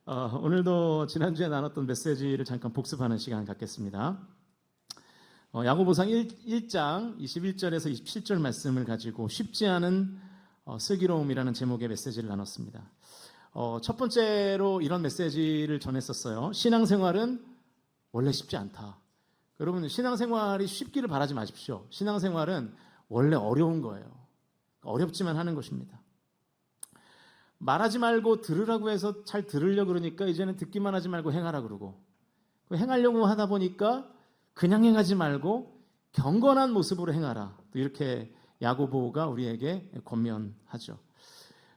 오늘도 지난주에 나눴던 메시지를 잠깐 복습하는 시간 갖겠습니다. 야고보상 1장 21절에서 27절 말씀을 가지고 쉽지 않은 슬기로움이라는 제목의 메시지를 나눴습니다. 첫 번째로 이런 메시지를 전했었어요. 신앙생활은 원래 쉽지 않다. 여러분, 신앙생활이 쉽기를 바라지 마십시오. 신앙생활은 원래 어려운 거예요. 어렵지만 하는 것입니다. 말하지 말고 들으라고 해서 잘 들으려고 그러니까 이제는 듣기만 하지 말고 행하라 그러고, 행하려고 하다 보니까 그냥 행하지 말고 경건한 모습으로 행하라, 또 이렇게 야고보가 우리에게 권면하죠.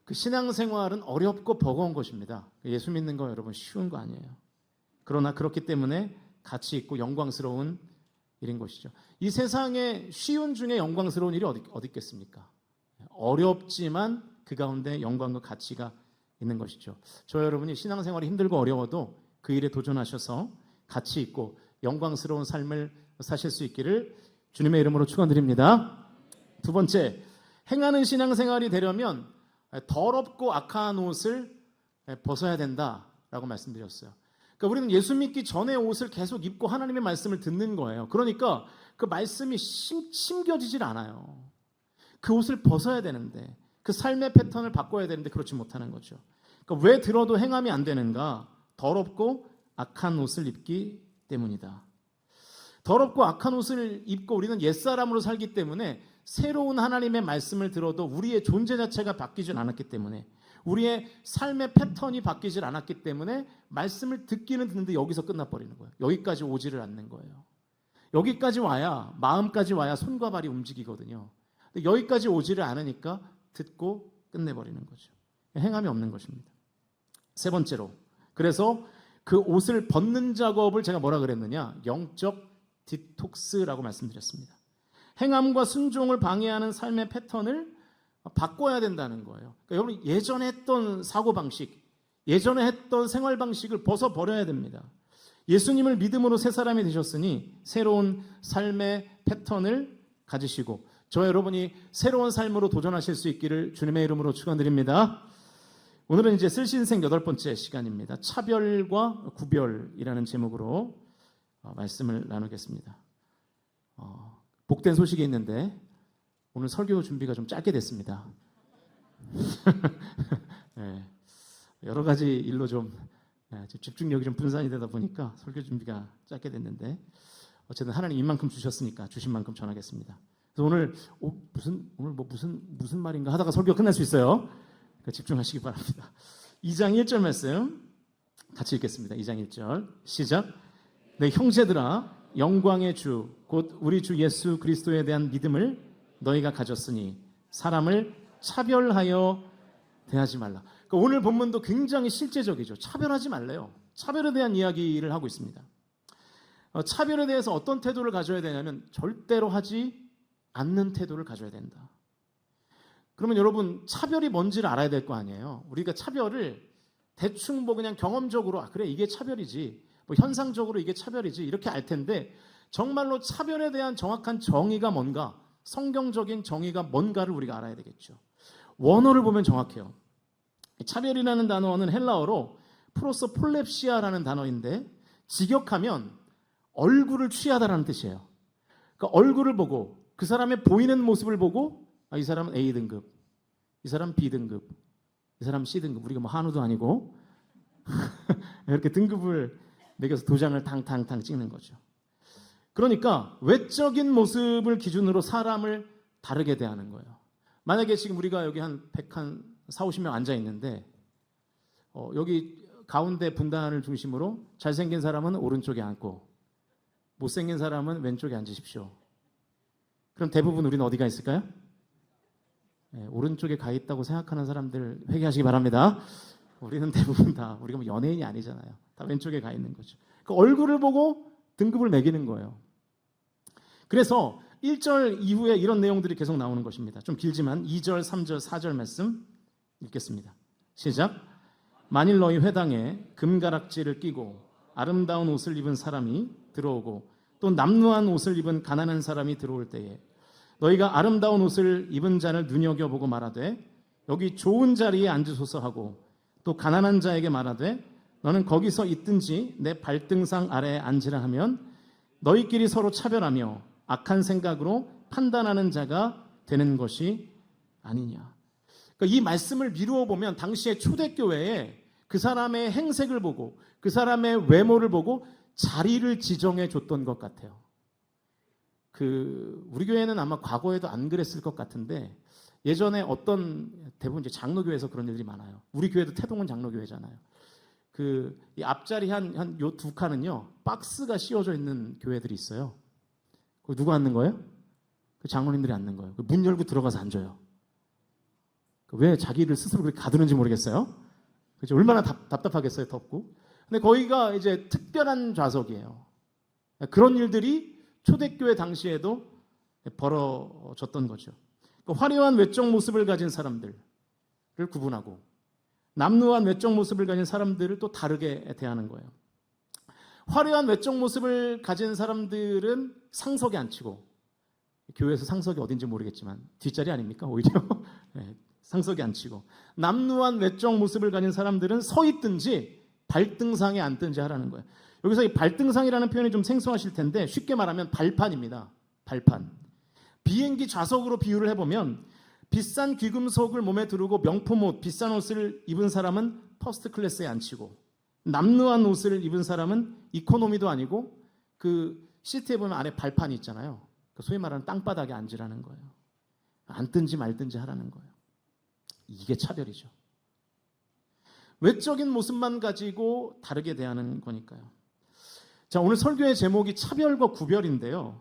그 신앙생활은 어렵고 버거운 것입니다. 예수 믿는 거 여러분 쉬운 거 아니에요. 그러나 그렇기 때문에 가치 있고 영광스러운 일인 것이죠. 이 세상에 쉬운 중에 영광스러운 일이 어디 있겠습니까? 어렵지만 그 가운데 영광과 가치가 있는 것이죠. 저 여러분이 신앙생활이 힘들고 어려워도 그 일에 도전하셔서 가치 있고 영광스러운 삶을 사실 수 있기를 주님의 이름으로 축원드립니다. 두 번째, 행하는 신앙생활이 되려면 더럽고 악한 옷을 벗어야 된다라고 말씀드렸어요. 그러니까 우리는 예수 믿기 전에 옷을 계속 입고 하나님의 말씀을 듣는 거예요. 그러니까 그 말씀이 심겨지질 않아요. 그 옷을 벗어야 되는데, 그 삶의 패턴을 바꿔야 되는데 그렇지 못하는 거죠. 그러니까 왜 들어도 행함이 안 되는가? 더럽고 악한 옷을 입기 때문이다. 더럽고 악한 옷을 입고 우리는 옛사람으로 살기 때문에 새로운 하나님의 말씀을 들어도 우리의 존재 자체가 바뀌질 않았기 때문에, 우리의 삶의 패턴이 바뀌질 않았기 때문에 말씀을 듣기는 듣는데 여기서 끝나버리는 거예요. 여기까지 오지를 않는 거예요. 여기까지 와야, 마음까지 와야 손과 발이 움직이거든요. 근데 여기까지 오지를 않으니까 듣고 끝내버리는 거죠. 행함이 없는 것입니다. 세 번째로, 그래서 그 옷을 벗는 작업을 제가 뭐라 그랬느냐? 영적 디톡스라고 말씀드렸습니다. 행함과 순종을 방해하는 삶의 패턴을 바꿔야 된다는 거예요. 그러니까 여러분, 예전에 했던 사고방식, 예전에 했던 생활방식을 벗어버려야 됩니다. 예수님을 믿음으로 새 사람이 되셨으니 새로운 삶의 패턴을 가지시고 저 여러분이 새로운 삶으로 도전하실 수 있기를 주님의 이름으로 축원드립니다. 오늘은 이제 쓸신생 8번째 시간입니다. 차별과 구별이라는 제목으로 말씀을 나누겠습니다. 복된 소식이 있는데 오늘 설교 준비가 좀 짧게 됐습니다. 네, 여러 가지 일로 좀 집중력이 좀 분산이 되다 보니까 설교 준비가 짧게 됐는데, 어쨌든 하나님 이만큼 주셨으니까 주신 만큼 전하겠습니다. 그래서 오늘 무슨 말인가 하다가 설교가 끝날 수 있어요. 그러니까 집중하시기 바랍니다. 2장 1절 말씀 같이 읽겠습니다. 2장 1절 시작. 내 형제들아, 영광의 주 곧 우리 주 예수 그리스도에 대한 믿음을 너희가 가졌으니 사람을 차별하여 대하지 말라. 그러니까 오늘 본문도 굉장히 실제적이죠. 차별하지 말래요. 차별에 대한 이야기를 하고 있습니다. 차별에 대해서 어떤 태도를 가져야 되냐면 절대로 하지 않는 태도를 가져야 된다. 그러면 여러분, 차별이 뭔지를 알아야 될 거 아니에요. 우리가 차별을 대충 그냥 경험적으로 그래 이게 차별이지, 현상적으로 이게 차별이지 이렇게 알 텐데, 정말로 차별에 대한 정확한 정의가 뭔가, 성경적인 정의가 뭔가를 우리가 알아야 되겠죠. 원어를 보면 정확해요. 차별이라는 단어는 헬라어로 프로소폴렙시아라는 단어인데, 직역하면 얼굴을 취하다라는 뜻이에요. 그러니까 얼굴을 보고 그 사람의 보이는 모습을 보고 이 사람은 A등급, 이 사람 B등급, 이 사람 C등급, 우리가 한우도 아니고 이렇게 등급을 매겨서 도장을 탕탕탕 찍는 거죠. 그러니까 외적인 모습을 기준으로 사람을 다르게 대하는 거예요. 만약에 지금 우리가 여기 한 140-50명 앉아 있는데, 여기 가운데 분단을 중심으로 잘생긴 사람은 오른쪽에 앉고 못생긴 사람은 왼쪽에 앉으십시오. 그럼 대부분 우리는 어디가 있을까요? 오른쪽에 가 있다고 생각하는 사람들 회개하시기 바랍니다. 우리는 대부분 다, 우리가 연예인이 아니잖아요. 다 왼쪽에 가 있는 거죠. 그 얼굴을 보고 등급을 매기는 거예요. 그래서 1절 이후에 이런 내용들이 계속 나오는 것입니다. 좀 길지만 2절, 3절, 4절 말씀 읽겠습니다. 시작. 만일 너희 회당에 금가락지를 끼고 아름다운 옷을 입은 사람이 들어오고 또 남루한 옷을 입은 가난한 사람이 들어올 때에 너희가 아름다운 옷을 입은 자를 눈여겨보고 말하되 여기 좋은 자리에 앉으소서 하고 또 가난한 자에게 말하되 너는 거기서 있든지 내 발등상 아래에 앉으라 하면 너희끼리 서로 차별하며 악한 생각으로 판단하는 자가 되는 것이 아니냐. 그러니까 이 말씀을 미루어 보면 당시의 초대교회에 그 사람의 행색을 보고 그 사람의 외모를 보고 자리를 지정해 줬던 것 같아요. 우리 교회는 아마 과거에도 안 그랬을 것 같은데 예전에 대부분 이제 장로교회에서 그런 일들이 많아요. 우리 교회도 태동은 장로교회잖아요. 이 앞자리 한 요 두 칸은요, 박스가 씌워져 있는 교회들이 있어요. 거기 누가 앉는 거예요? 그 장로님들이 앉는 거예요. 문 열고 들어가서 앉아요. 왜 자기를 스스로 그렇게 가두는지 모르겠어요. 그렇죠? 얼마나 답답하겠어요, 덥고. 근데 거기가 이제 특별한 좌석이에요. 그런 일들이 초대교회 당시에도 벌어졌던 거죠. 화려한 외적 모습을 가진 사람들을 구분하고 남루한 외적 모습을 가진 사람들을 또 다르게 대하는 거예요. 화려한 외적 모습을 가진 사람들은 상석에 앉히고, 교회에서 상석이 어딘지 모르겠지만 뒷자리 아닙니까? 오히려 네, 상석에 앉히고, 남루한 외적 모습을 가진 사람들은 서 있든지 발등상에 앉든지 하라는 거예요. 여기서 이 발등상이라는 표현이 좀 생소하실 텐데 쉽게 말하면 발판입니다. 발판. 비행기 좌석으로 비유를 해보면 비싼 귀금속을 몸에 두르고 명품 옷, 비싼 옷을 입은 사람은 퍼스트 클래스에 앉히고, 남루한 옷을 입은 사람은 이코노미도 아니고 그 시트에 보면 안에 발판이 있잖아요. 소위 말하는 땅바닥에 앉으라는 거예요. 앉든지 말든지 하라는 거예요. 이게 차별이죠. 외적인 모습만 가지고 다르게 대하는 거니까요. 자, 오늘 설교의 제목이 차별과 구별인데요.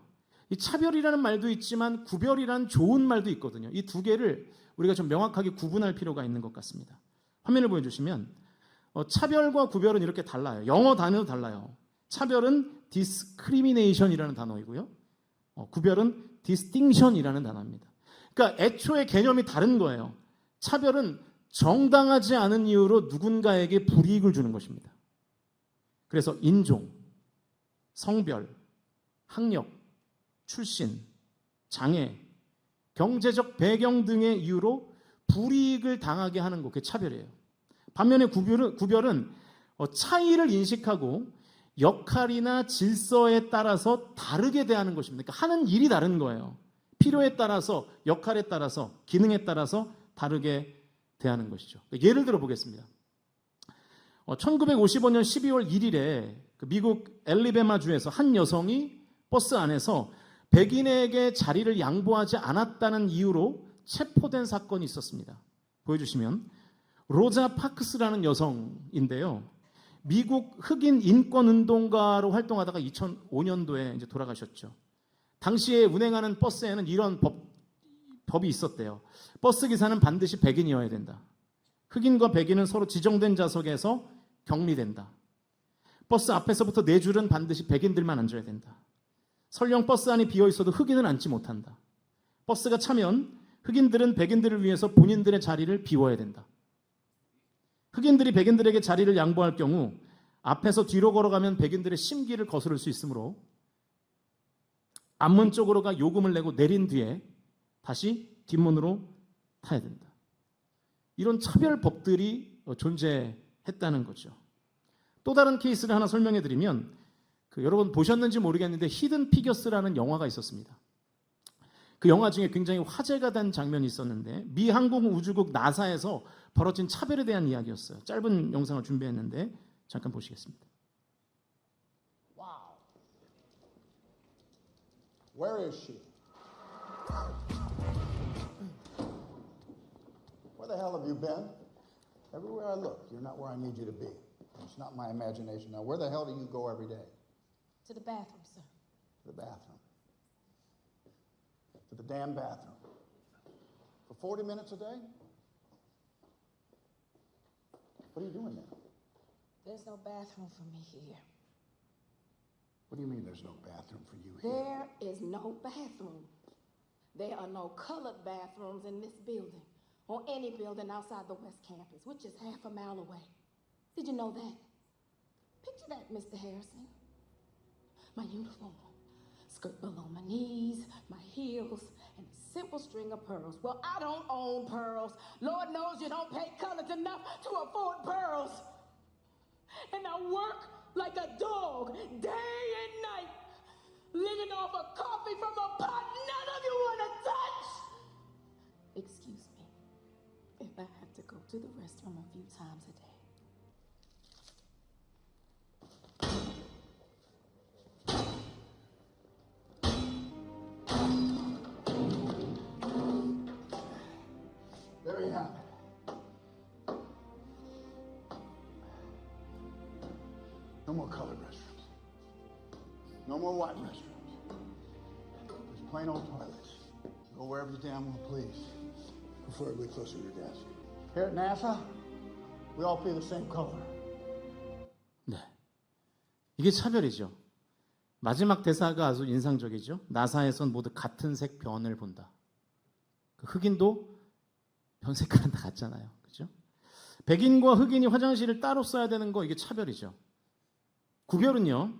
이 차별이라는 말도 있지만 구별이라는 좋은 말도 있거든요. 이 두 개를 우리가 좀 명확하게 구분할 필요가 있는 것 같습니다. 화면을 보여주시면 차별과 구별은 이렇게 달라요. 영어 단어도 달라요. 차별은 discrimination이라는 단어이고요. 구별은 distinction이라는 단어입니다. 그러니까 애초에 개념이 다른 거예요. 차별은 정당하지 않은 이유로 누군가에게 불이익을 주는 것입니다. 그래서 인종, 성별, 학력, 출신, 장애, 경제적 배경 등의 이유로 불이익을 당하게 하는 것, 그게 차별이에요. 반면에 구별은 차이를 인식하고 역할이나 질서에 따라서 다르게 대하는 것입니다. 그러니까 하는 일이 다른 거예요. 필요에 따라서, 역할에 따라서, 기능에 따라서 다르게 대하는 것이죠. 예를 들어 보겠습니다. 1955년 12월 1일에 미국 엘리베마주에서 한 여성이 버스 안에서 백인에게 자리를 양보하지 않았다는 이유로 체포된 사건이 있었습니다. 보여주시면 로자 파크스라는 여성인데요. 미국 흑인 인권운동가로 활동하다가 2005년도에 이제 돌아가셨죠. 당시에 운행하는 버스에는 이런 법이 있었대요. 버스 기사는 반드시 백인이어야 된다. 흑인과 백인은 서로 지정된 좌석에서 격리된다. 버스 앞에서부터 네 줄은 반드시 백인들만 앉아야 된다. 설령 버스 안이 비어 있어도 흑인은 앉지 못한다. 버스가 차면 흑인들은 백인들을 위해서 본인들의 자리를 비워야 된다. 흑인들이 백인들에게 자리를 양보할 경우 앞에서 뒤로 걸어가면 백인들의 심기를 거스를 수 있으므로 앞문 쪽으로 가 요금을 내고 내린 뒤에 다시 뒷문으로 타야 된다. 이런 차별법들이 존재했다는 거죠. 또 다른 케이스를 하나 설명해 드리면 여러분 보셨는지 모르겠는데 히든 피겨스라는 영화가 있었습니다. 그 영화 중에 굉장히 화제가 된 장면이 있었는데 미 항공우주국 나사에서 벌어진 차별에 대한 이야기였어요. 짧은 영상을 준비했는데 잠깐 보시겠습니다. Wow. Where is she? Where the hell have you been? Everywhere I look, you're not where I need you to be. It's not my imagination. Now, where the hell do you go every day? To the bathroom, sir. To the bathroom. To the damn bathroom. For 40 minutes a day? What are you doing there? There's no bathroom for me here. What do you mean there's no bathroom for you here? There is no bathroom. There are no colored bathrooms in this building or any building outside the West Campus, which is half a mile away. Did you know that? Picture that, Mr. Harrison. My uniform, skirt below my knees, my heels, and a simple string of pearls. Well, I don't own pearls. Lord knows you don't pay colors enough to afford pearls. and I work like a dog day and night, living off of coffee from a pot none of you want to touch. Excuse me if I have to go to the restroom a few times a day. There you have it. No more colored restrooms. No more white restrooms. Just plain old toilets. Go wherever you damn well please. Preferably closer to your desk. Here at NASA, we all pee the same color. 네, 이게 차별이죠. 마지막 대사가 아주 인상적이죠. 나사에선 모두 같은 색 변을 본다. 그 흑인도 변 색깔은 다 같잖아요. 그죠? 백인과 흑인이 화장실을 따로 써야 되는 거 이게 차별이죠. 구별은요.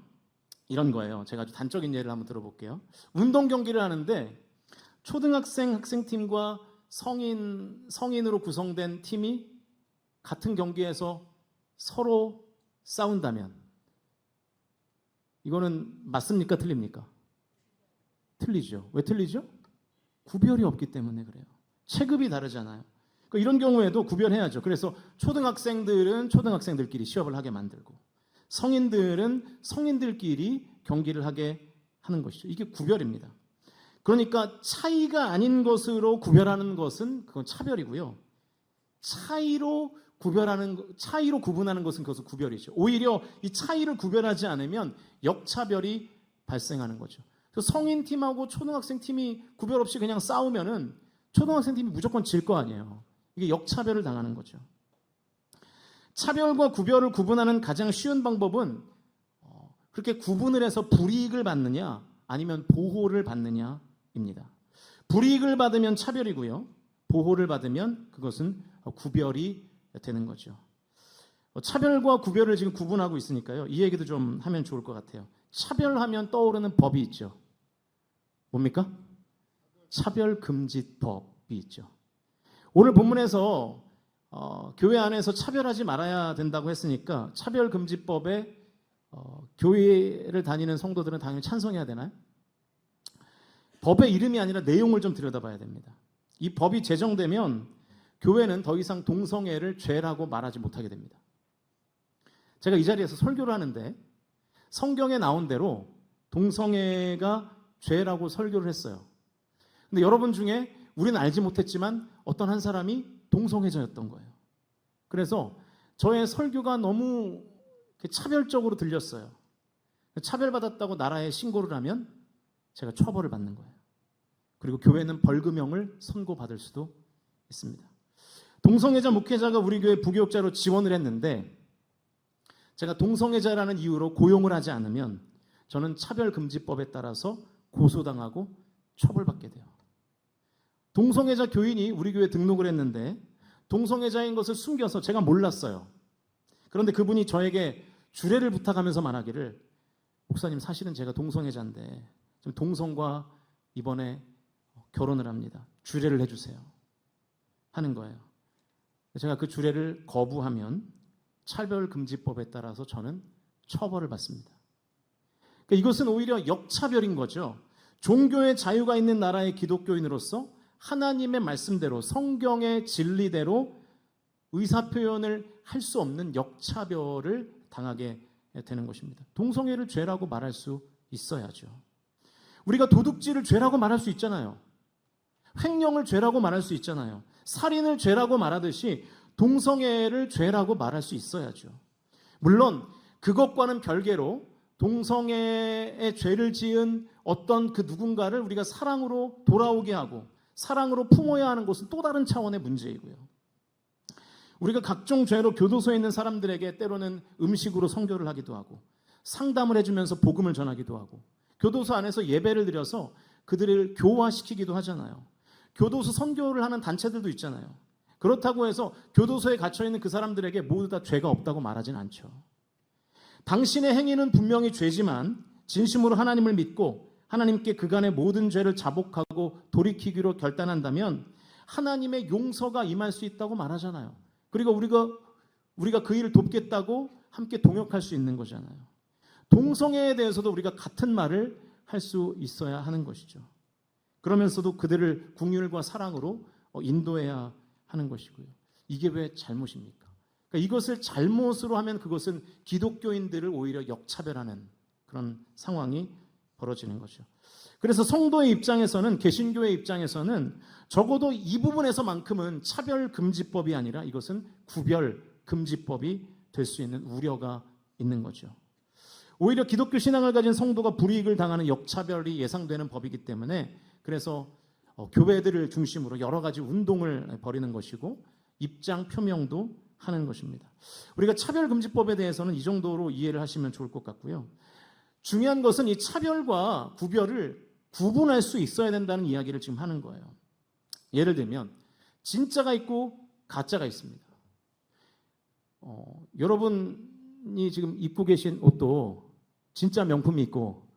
이런 거예요. 제가 아주 단적인 예를 한번 들어볼게요. 운동 경기를 하는데 초등학생 학생팀과 성인으로 구성된 팀이 같은 경기에서 서로 싸운다면 이거는 맞습니까? 틀립니까? 틀리죠. 왜 틀리죠? 구별이 없기 때문에 그래요. 체급이 다르잖아요. 그러니까 이런 경우에도 구별해야죠. 그래서 초등학생들은 초등학생들끼리 시합을 하게 만들고 성인들은 성인들끼리 경기를 하게 하는 것이죠. 이게 구별입니다. 그러니까 차이가 아닌 것으로 구별하는 것은 그건 차별이고요. 차이로 구분하는 것은 그것은 구별이죠. 오히려 이 차이를 구별하지 않으면 역차별이 발생하는 거죠. 그래서 성인 팀하고 초등학생 팀이 구별 없이 그냥 싸우면은 초등학생 팀이 무조건 질 거 아니에요. 이게 역차별을 당하는 거죠. 차별과 구별을 구분하는 가장 쉬운 방법은 그렇게 구분을 해서 불이익을 받느냐 아니면 보호를 받느냐입니다. 불이익을 받으면 차별이고요. 보호를 받으면 그것은 구별이 되는 거죠. 차별과 구별을 지금 구분하고 있으니까요. 이 얘기도 좀 하면 좋을 것 같아요. 차별하면 떠오르는 법이 있죠. 뭡니까? 차별금지법이 있죠. 오늘 본문에서 교회 안에서 차별하지 말아야 된다고 했으니까 차별금지법에 교회를 다니는 성도들은 당연히 찬성해야 되나요? 법의 이름이 아니라 내용을 좀 들여다봐야 됩니다. 이 법이 제정되면 교회는 더 이상 동성애를 죄라고 말하지 못하게 됩니다. 제가 이 자리에서 설교를 하는데 성경에 나온 대로 동성애가 죄라고 설교를 했어요. 근데 여러분 중에 우리는 알지 못했지만 어떤 한 사람이 동성애자였던 거예요. 그래서 저의 설교가 너무 차별적으로 들렸어요. 차별받았다고 나라에 신고를 하면 제가 처벌을 받는 거예요. 그리고 교회는 벌금형을 선고받을 수도 있습니다. 동성애자 목회자가 우리 교회 부교육자로 지원을 했는데 제가 동성애자라는 이유로 고용을 하지 않으면 저는 차별금지법에 따라서 고소당하고 처벌받게 돼요. 동성애자 교인이 우리 교회에 등록을 했는데 동성애자인 것을 숨겨서 제가 몰랐어요. 그런데 그분이 저에게 주례를 부탁하면서 말하기를 목사님 사실은 제가 동성애자인데 지금 동성과 이번에 결혼을 합니다. 주례를 해주세요. 하는 거예요. 제가 그 주례를 거부하면 차별금지법에 따라서 저는 처벌을 받습니다. 그러니까 이것은 오히려 역차별인 거죠. 종교의 자유가 있는 나라의 기독교인으로서 하나님의 말씀대로 성경의 진리대로 의사표현을 할 수 없는 역차별을 당하게 되는 것입니다. 동성애를 죄라고 말할 수 있어야죠. 우리가 도둑질을 죄라고 말할 수 있잖아요. 횡령을 죄라고 말할 수 있잖아요. 살인을 죄라고 말하듯이 동성애를 죄라고 말할 수 있어야죠. 물론 그것과는 별개로 동성애의 죄를 지은 어떤 그 누군가를 우리가 사랑으로 돌아오게 하고 사랑으로 품어야 하는 것은 또 다른 차원의 문제이고요. 우리가 각종 죄로 교도소에 있는 사람들에게 때로는 음식으로 선교를 하기도 하고 상담을 해주면서 복음을 전하기도 하고 교도소 안에서 예배를 드려서 그들을 교화시키기도 하잖아요. 교도소 선교를 하는 단체들도 있잖아요. 그렇다고 해서 교도소에 갇혀있는 그 사람들에게 모두 다 죄가 없다고 말하진 않죠. 당신의 행위는 분명히 죄지만 진심으로 하나님을 믿고 하나님께 그간의 모든 죄를 자복하고 돌이키기로 결단한다면 하나님의 용서가 임할 수 있다고 말하잖아요. 그리고 우리가 그 일을 돕겠다고 함께 동역할 수 있는 거잖아요. 동성애에 대해서도 우리가 같은 말을 할 수 있어야 하는 것이죠. 그러면서도 그들을 긍휼과 사랑으로 인도해야 하는 것이고요. 이게 왜 잘못입니까? 그러니까 이것을 잘못으로 하면 그것은 기독교인들을 오히려 역차별하는 그런 상황이 벌어지는 거죠. 그래서 성도의 입장에서는, 개신교의 입장에서는 적어도 이 부분에서만큼은 차별금지법이 아니라 이것은 구별금지법이 될 수 있는 우려가 있는 거죠. 오히려 기독교 신앙을 가진 성도가 불이익을 당하는 역차별이 예상되는 법이기 때문에, 그래서 교회들을 중심으로 여러 가지 운동을 벌이는 것이고 입장 표명도 하는 것입니다. 우리가 차별금지법에 대해서는 이 정도로 이해를 하시면 좋을 것 같고요. 중요한 것은 이 차별과 구별을 구분할 수 있어야 된다는 이야기를 지금 하는 거예요. 예를 들면 진짜가 있고 가짜가 있습니다. 여러분이 지금 입고 계신 옷도 진짜 명품이 있고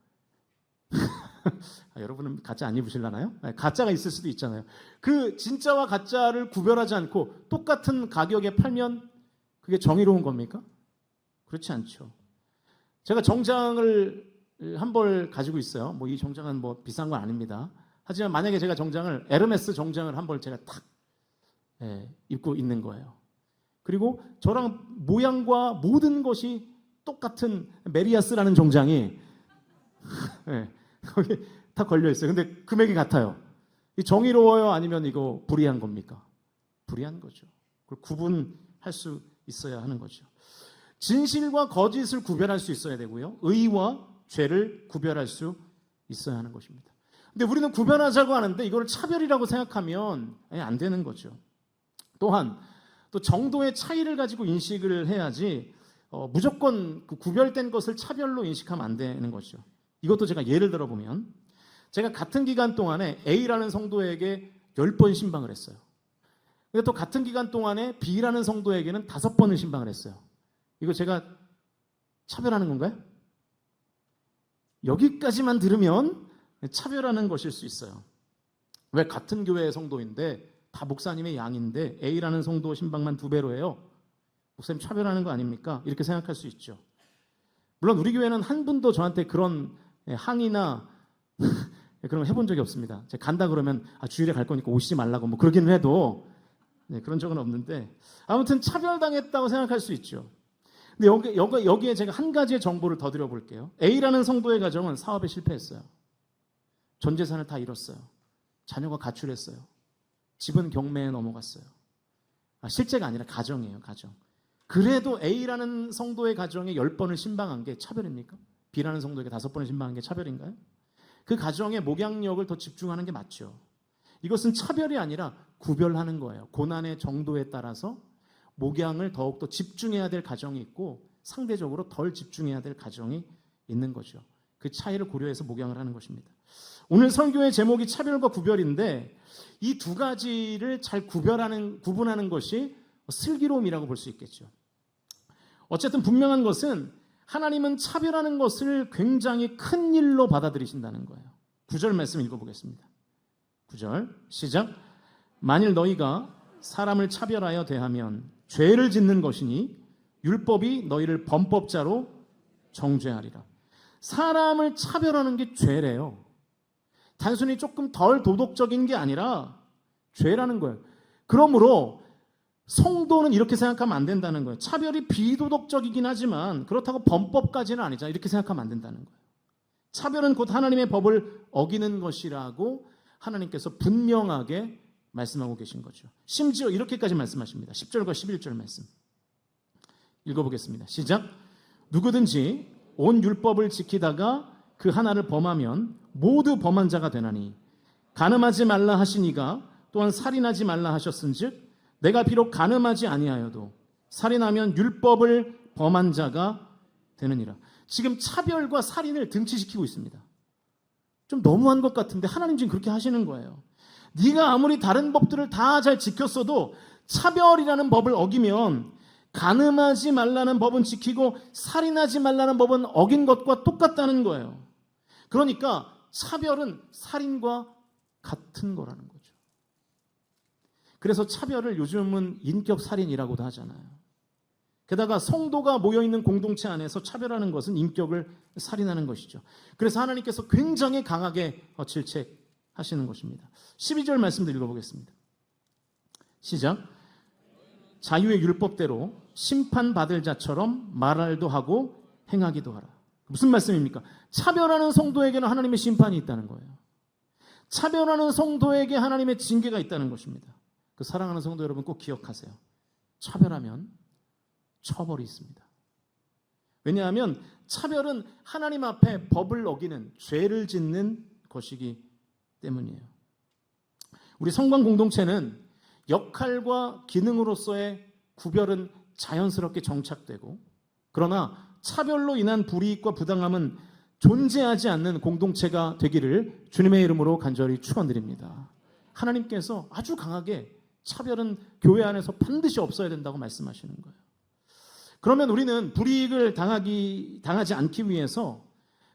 여러분은 가짜 안 입으실라나요? 가짜가 있을 수도 있잖아요. 그 진짜와 가짜를 구별하지 않고 똑같은 가격에 팔면 그게 정의로운 겁니까? 그렇지 않죠. 제가 정장을 한 벌 가지고 있어요. 이 정장은 비싼 건 아닙니다. 하지만 만약에 제가 정장을, 에르메스 정장을 한 벌 제가 탁 입고 있는 거예요. 그리고 저랑 모양과 모든 것이 똑같은 메리아스라는 정장이 거기 다 걸려 있어요. 근데 금액이 같아요. 이 정의로워요? 아니면 이거 불이한 겁니까? 불이한 거죠. 그걸 구분할 수 있어야 하는 거죠. 진실과 거짓을 구별할 수 있어야 되고요. 의와 죄를 구별할 수 있어야 하는 것입니다. 근데 우리는 구별하자고 하는데 이걸 차별이라고 생각하면 안 되는 거죠. 또한 또 정도의 차이를 가지고 인식을 해야지 무조건 그 구별된 것을 차별로 인식하면 안 되는 거죠. 이것도 제가 예를 들어보면, 제가 같은 기간 동안에 A라는 성도에게 10번 신방을 했어요. 근데 또 같은 기간 동안에 B라는 성도에게는 5번을 신방을 했어요. 이거 제가 차별하는 건가요? 여기까지만 들으면 차별하는 것일 수 있어요. 왜 같은 교회의 성도인데 다 목사님의 양인데 A라는 성도 신방만 2배로 해요? 목사님 차별하는 거 아닙니까? 이렇게 생각할 수 있죠. 물론 우리 교회는 한 분도 저한테 그런 항의나 그런 거 해본 적이 없습니다. 제가 간다 그러면 주일에 갈 거니까 오시지 말라고 그러기는 해도 그런 적은 없는데, 아무튼 차별당했다고 생각할 수 있죠. 근데 여기에 제가 한 가지의 정보를 더 드려볼게요. A라는 성도의 가정은 사업에 실패했어요. 전 재산을 다 잃었어요. 자녀가 가출했어요. 집은 경매에 넘어갔어요. 실제가 아니라 가정이에요, 가정. 그래도 A라는 성도의 가정에 10번을 신방한 게 차별입니까? B라는 성도에게 5번을 신방한 게 차별인가요? 그 가정의 목양력을 더 집중하는 게 맞죠. 이것은 차별이 아니라 구별하는 거예요. 고난의 정도에 따라서 목양을 더욱더 집중해야 될 가정이 있고 상대적으로 덜 집중해야 될 가정이 있는 거죠. 그 차이를 고려해서 목양을 하는 것입니다. 오늘 설교의 제목이 차별과 구별인데 이 두 가지를 잘 구분하는 것이 슬기로움이라고 볼 수 있겠죠. 어쨌든 분명한 것은 하나님은 차별하는 것을 굉장히 큰 일로 받아들이신다는 거예요. 9절 말씀 읽어보겠습니다. 9절 시작. 만일 너희가 사람을 차별하여 대하면 죄를 짓는 것이니 율법이 너희를 범법자로 정죄하리라. 사람을 차별하는 게 죄래요. 단순히 조금 덜 도덕적인 게 아니라 죄라는 거예요. 그러므로 성도는 이렇게 생각하면 안 된다는 거예요. 차별이 비도덕적이긴 하지만 그렇다고 범법까지는 아니잖아요. 이렇게 생각하면 안 된다는 거예요. 차별은 곧 하나님의 법을 어기는 것이라고 하나님께서 분명하게 말씀하고 계신 거죠. 심지어 이렇게까지 말씀하십니다. 10절과 11절 말씀 읽어보겠습니다. 시작. 누구든지 온 율법을 지키다가 그 하나를 범하면 모두 범한 자가 되나니 간음하지 말라 하시니가 또한 살인하지 말라 하셨은즉 내가 비록 간음하지 아니하여도 살인하면 율법을 범한 자가 되느니라. 지금 차별과 살인을 등치시키고 있습니다. 좀 너무한 것 같은데 하나님 지금 그렇게 하시는 거예요. 네가 아무리 다른 법들을 다 잘 지켰어도 차별이라는 법을 어기면 간음하지 말라는 법은 지키고 살인하지 말라는 법은 어긴 것과 똑같다는 거예요. 그러니까 차별은 살인과 같은 거라는 거죠. 그래서 차별을 요즘은 인격살인이라고도 하잖아요. 게다가 성도가 모여있는 공동체 안에서 차별하는 것은 인격을 살인하는 것이죠. 그래서 하나님께서 굉장히 강하게 질책하시는 것입니다. 12절 말씀도 읽어보겠습니다. 시작. 자유의 율법대로 심판받을 자처럼 말할도 하고 행하기도 하라. 무슨 말씀입니까? 차별하는 성도에게는 하나님의 심판이 있다는 거예요. 차별하는 성도에게 하나님의 징계가 있다는 것입니다. 그 사랑하는 성도 여러분 꼭 기억하세요. 차별하면 처벌이 있습니다. 왜냐하면 차별은 하나님 앞에 법을 어기는 죄를 짓는 것이기 때문이에요. 우리 성관 공동체는 역할과 기능으로서의 구별은 자연스럽게 정착되고, 그러나 차별로 인한 불이익과 부당함은 존재하지 않는 공동체가 되기를 주님의 이름으로 간절히 축원드립니다. 하나님께서 아주 강하게 차별은 교회 안에서 반드시 없어야 된다고 말씀하시는 거예요. 그러면 우리는 불이익을 당하지 않기 위해서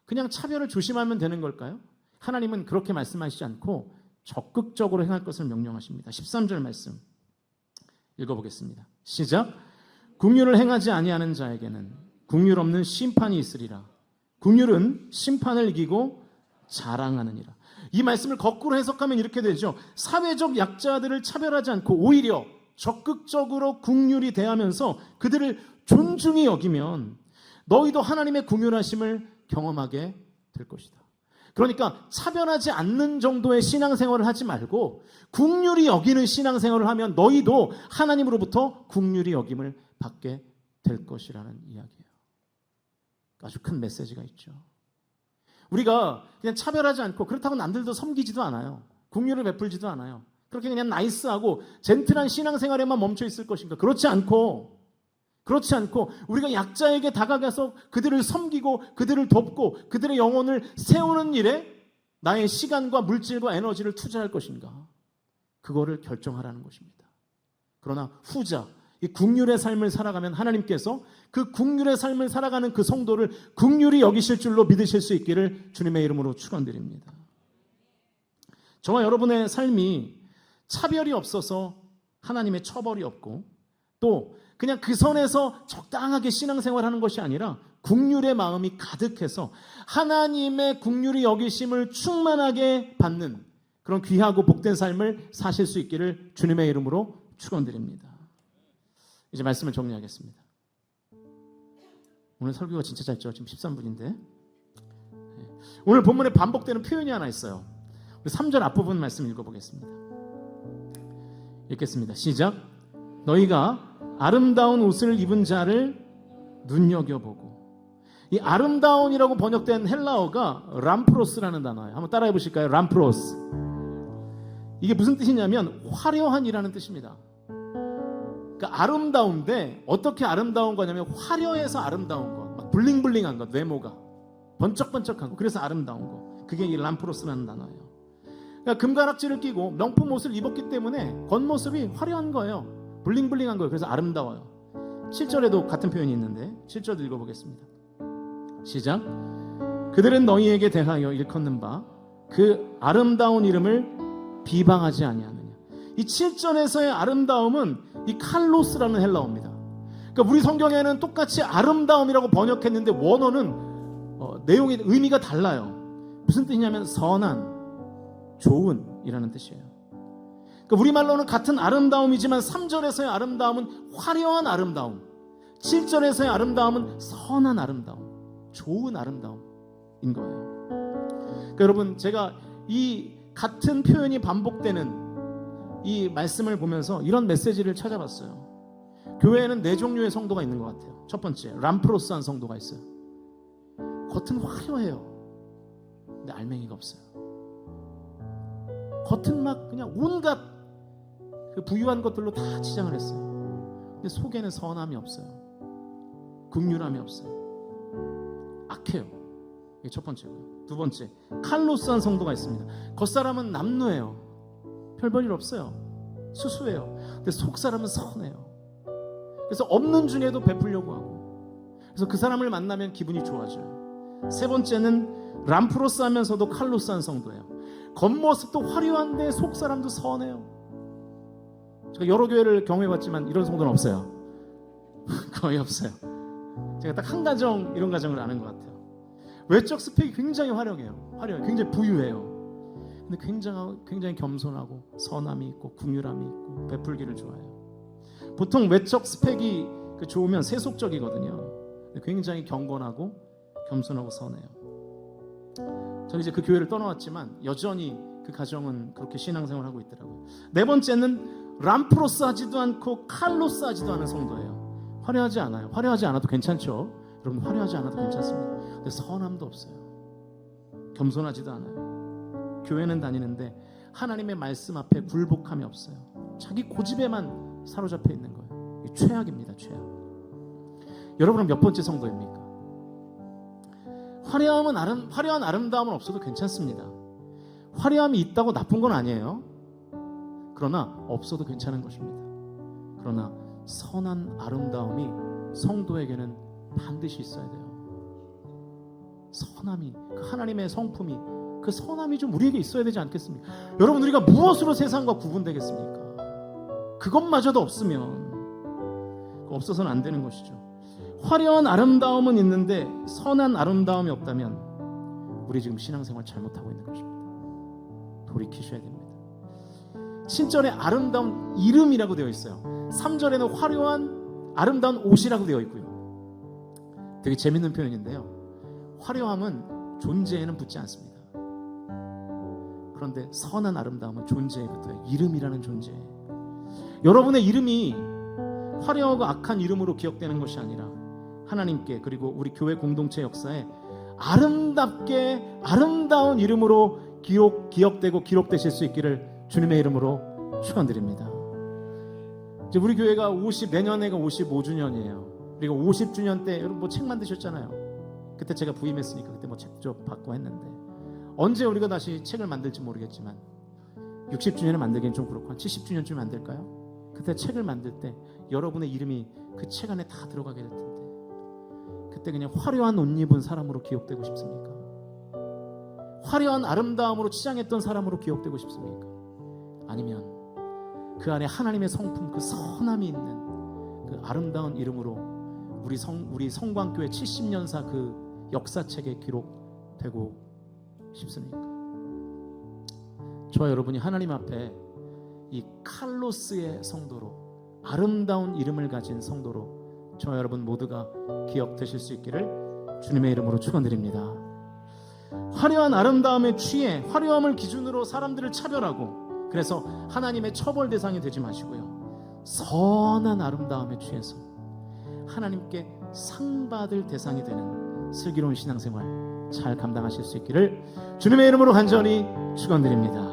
그냥 차별을 조심하면 되는 걸까요? 하나님은 그렇게 말씀하시지 않고 적극적으로 행할 것을 명령하십니다. 13절 말씀 읽어보겠습니다. 시작. 긍휼을 행하지 아니하는 자에게는 긍휼 없는 심판이 있으리라. 긍휼은 심판을 이기고 자랑하느니라. 이 말씀을 거꾸로 해석하면 이렇게 되죠. 사회적 약자들을 차별하지 않고 오히려 적극적으로 긍휼히 대하면서 그들을 존중히 여기면 너희도 하나님의 긍휼하심을 경험하게 될 것이다. 그러니까 차별하지 않는 정도의 신앙생활을 하지 말고 긍휼히 여기는 신앙생활을 하면 너희도 하나님으로부터 긍휼히 여김을 받게 될 것이라는 이야기예요. 아주 큰 메시지가 있죠. 우리가 그냥 차별하지 않고 그렇다고 남들도 섬기지도 않아요. 긍휼을 베풀지도 않아요. 그렇게 그냥 나이스하고 젠틀한 신앙생활에만 멈춰 있을 것인가? 그렇지 않고 우리가 약자에게 다가가서 그들을 섬기고 그들을 돕고 그들의 영혼을 세우는 일에 나의 시간과 물질과 에너지를 투자할 것인가? 그거를 결정하라는 것입니다. 그러나 후자, 이 긍휼의 삶을 살아가면 하나님께서 그 긍휼의 삶을 살아가는 그 성도를 긍휼히 여기실 줄로 믿으실 수 있기를 주님의 이름으로 축원드립니다. 저와 여러분의 삶이 차별이 없어서 하나님의 처벌이 없고 또 그냥 그 선에서 적당하게 신앙생활하는 것이 아니라 긍휼의 마음이 가득해서 하나님의 긍휼히 여기심을 충만하게 받는 그런 귀하고 복된 삶을 사실 수 있기를 주님의 이름으로 축원드립니다. 이제 말씀을 정리하겠습니다. 오늘 설교가 진짜 짧죠. 지금 13분인데 오늘 본문에 반복되는 표현이 하나 있어요. 우리 3절 앞부분 말씀 읽어보겠습니다. 읽겠습니다. 시작. 너희가 아름다운 옷을 입은 자를 눈여겨보고. 이 아름다운이라고 번역된 헬라어가 람프로스라는 단어예요. 한번 따라해 보실까요? 람프로스. 이게 무슨 뜻이냐면 화려한이라는 뜻입니다. 그러니까 아름다운데 어떻게 아름다운 거냐면 화려해서 아름다운 거, 막 블링블링한 것, 외모가 번쩍번쩍한 거, 그래서 아름다운 거. 그게 이 람프로스라는 단어예요. 그러니까 금가락지를 끼고 명품 옷을 입었기 때문에 겉모습이 화려한 거예요. 블링블링한 거예요. 그래서 아름다워요. 7절에도 같은 표현이 있는데 7절 읽어보겠습니다. 시작. 그들은 너희에게 대하여 일컫는 바 그 아름다운 이름을 비방하지 아니하느냐. 이 7절에서의 아름다움은 이 칼로스라는 헬라어입니다. 그러니까 우리 성경에는 똑같이 아름다움이라고 번역했는데 원어는 내용의 의미가 달라요. 무슨 뜻이냐면 선한, 좋은이라는 뜻이에요. 그러니까 우리말로는 같은 아름다움이지만 3절에서의 아름다움은 화려한 아름다움, 7절에서의 아름다움은 선한 아름다움, 좋은 아름다움인 거예요. 그러니까 여러분, 제가 이 같은 표현이 반복되는 이 말씀을 보면서 이런 메시지를 찾아봤어요. 교회에는 4종류의 성도가 있는 것 같아요. 첫 번째, 람프로스한 성도가 있어요. 겉은 화려해요. 근데 알맹이가 없어요. 겉은 막 그냥 온갖 그 부유한 것들로 다 치장을 했어요. 근데 속에는 선함이 없어요. 긍휼함이 없어요. 악해요. 이게 첫 번째고요. 두 번째, 칼로스한 성도가 있습니다. 겉사람은 남루해요. 별 볼일 없어요. 수수해요. 근데 속사람은 선해요. 그래서 없는 중에도 베풀려고 하고, 그래서 그 사람을 만나면 기분이 좋아져요. 세 번째는 람프로스 하면서도 칼로스한 성도예요. 겉모습도 화려한데 속사람도 선해요. 제가 여러 교회를 경험해봤지만 이런 성도는 없어요. 거의 없어요. 제가 딱 한 가정, 이런 가정을 아는 것 같아요. 외적 스펙이 굉장히 화려해요. 굉장히 부유해요. 근데 굉장히 겸손하고 선함이 있고 궁휼함이 있고 베풀기를 좋아해요. 보통 외적 스펙이 좋으면 세속적이거든요. 굉장히 경건하고 겸손하고 선해요. 저는 이제 그 교회를 떠나왔지만 여전히 그 가정은 그렇게 신앙생활을 하고 있더라고요. 네 번째는 람프로스 하지도 않고 칼로스 하지도 않은 성도예요. 화려하지 않아요. 화려하지 않아도 괜찮죠. 여러분, 화려하지 않아도 괜찮습니다. 근데 선함도 없어요. 겸손하지도 않아요. 교회는 다니는데 하나님의 말씀 앞에 굴복함이 없어요. 자기 고집에만 사로잡혀 있는 거예요. 이게 최악입니다. 최악. 여러분은 몇 번째 성도입니까? 화려한 아름다움은 없어도 괜찮습니다. 화려함이 있다고 나쁜 건 아니에요. 그러나 없어도 괜찮은 것입니다. 그러나 선한 아름다움이 성도에게는 반드시 있어야 돼요. 선함이, 그 하나님의 성품이, 그 선함이 좀 우리에게 있어야 되지 않겠습니까? 여러분, 우리가 무엇으로 세상과 구분되겠습니까? 그것마저도 없으면, 없어서는 안 되는 것이죠. 화려한 아름다움은 있는데 선한 아름다움이 없다면 우리 지금 신앙생활 잘못하고 있는 것입니다. 돌이키셔야 됩니다. 7절에 아름다운 이름이라고 되어 있어요. 3절에는 화려한 아름다운 옷이라고 되어 있고요. 되게 재밌는 표현인데요. 화려함은 존재에는 붙지 않습니다. 그런데 선한 아름다움은 존재에 붙어요. 이름이라는 존재에. 여러분의 이름이 화려하고 악한 이름으로 기억되는 것이 아니라 하나님께, 그리고 우리 교회 공동체 역사에 아름답게 아름다운 이름으로 기억되고 기록되실 수 있기를 주님의 이름으로 축원드립니다. 이제 우리 교회가 내년에가 55주년이에요. 우리가 50주년 때 여러분 뭐 책 만드셨잖아요. 그때 제가 부임했으니까 그때 뭐 책 좀 받고 했는데, 언제 우리가 다시 책을 만들지 모르겠지만 60주년에 만들기엔 좀 그렇고 한 70주년쯤에 만들까요? 그때 책을 만들 때 여러분의 이름이 그 책 안에 다 들어가게 될 텐데, 그때 그냥 화려한 옷 입은 사람으로 기억되고 싶습니까? 화려한 아름다움으로 치장했던 사람으로 기억되고 싶습니까? 아니면 그 안에 하나님의 성품, 그 선함이 있는 그 아름다운 이름으로 우리 성광교회 70년사 그 역사책에 기록되고 싶습니까? 저와 여러분이 하나님 앞에 이 칼로스의 성도로, 아름다운 이름을 가진 성도로 저와 여러분 모두가 기억되실 수 있기를 주님의 이름으로 축원드립니다. 화려한 아름다움에 취해 화려함을 기준으로 사람들을 차별하고 그래서 하나님의 처벌 대상이 되지 마시고요, 선한 아름다움에 취해서 하나님께 상 받을 대상이 되는 슬기로운 신앙생활 잘 감당하실 수 있기를 주님의 이름으로 간절히 축원드립니다.